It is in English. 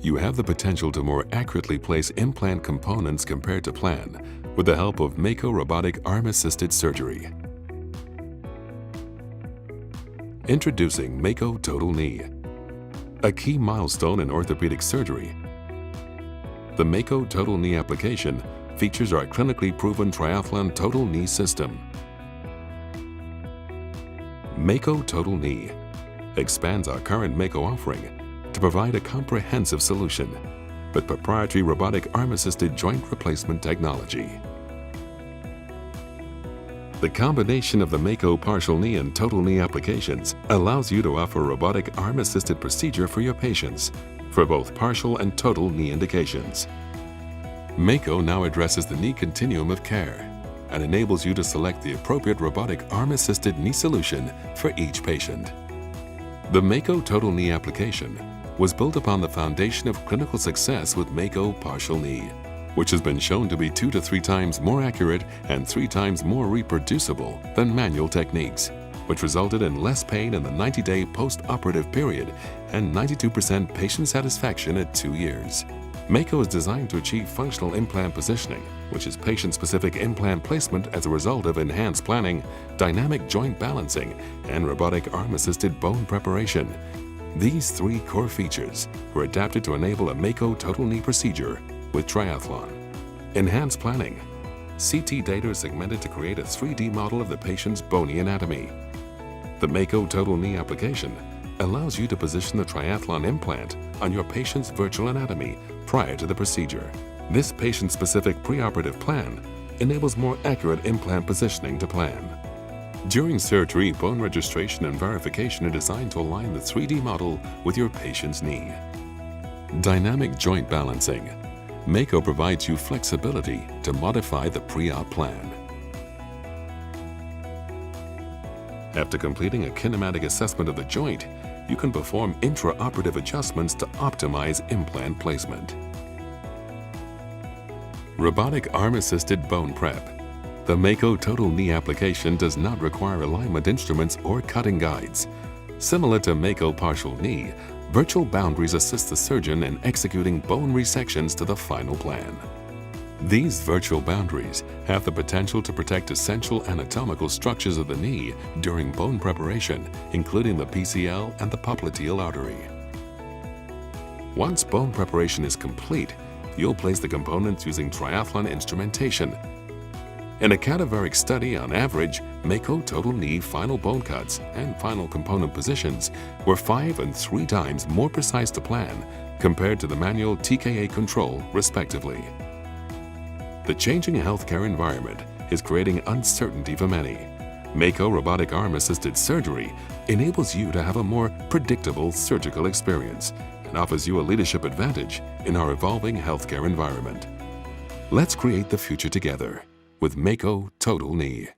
You have the potential to more accurately place implant components compared to plan with the help of Mako Robotic Arm-Assisted Surgery. Introducing Mako Total Knee, a key milestone in orthopedic surgery. The Mako Total Knee application features our clinically proven Triathlon Total Knee system. Mako Total Knee expands our current Mako offering to provide a comprehensive solution with proprietary robotic arm-assisted joint replacement technology. The combination of the Mako partial knee and total knee applications allows you to offer robotic arm-assisted procedure for your patients for both partial and total knee indications. Mako now addresses the knee continuum of care and enables you to select the appropriate robotic arm-assisted knee solution for each patient. The Mako Total Knee application was built upon the foundation of clinical success with Mako partial knee, which has been shown to be 2 to 3 times more accurate and 3 times more reproducible than manual techniques, which resulted in less pain in the 90-day post-operative period and 92% patient satisfaction at 2 years. Mako is designed to achieve functional implant positioning, which is patient-specific implant placement as a result of enhanced planning, dynamic joint balancing, and robotic arm-assisted bone preparation. These 3 core features were adapted to enable a Mako Total Knee procedure with Triathlon. Enhanced planning. CT data is segmented to create a 3D model of the patient's bony anatomy. The Mako Total Knee application allows you to position the Triathlon implant on your patient's virtual anatomy prior to the procedure. This patient-specific preoperative plan enables more accurate implant positioning to plan. During surgery, bone registration and verification are designed to align the 3D model with your patient's knee. Dynamic joint balancing. Mako provides you flexibility to modify the pre-op plan. After completing a kinematic assessment of the joint, you can perform intraoperative adjustments to optimize implant placement. Robotic arm-assisted bone prep. The Mako Total Knee application does not require alignment instruments or cutting guides. Similar to Mako partial knee, virtual boundaries assist the surgeon in executing bone resections to the final plan. These virtual boundaries have the potential to protect essential anatomical structures of the knee during bone preparation, including the PCL and the popliteal artery. Once bone preparation is complete, you'll place the components using Triathlon instrumentation. In a cadaveric study, on average, Mako Total Knee final bone cuts and final component positions were 5 and 3 times more precise to plan compared to the manual TKA control, respectively. The changing healthcare environment is creating uncertainty for many. Mako Robotic Arm-Assisted Surgery enables you to have a more predictable surgical experience and offers you a leadership advantage in our evolving healthcare environment. Let's create the future together with Mako Total Knee.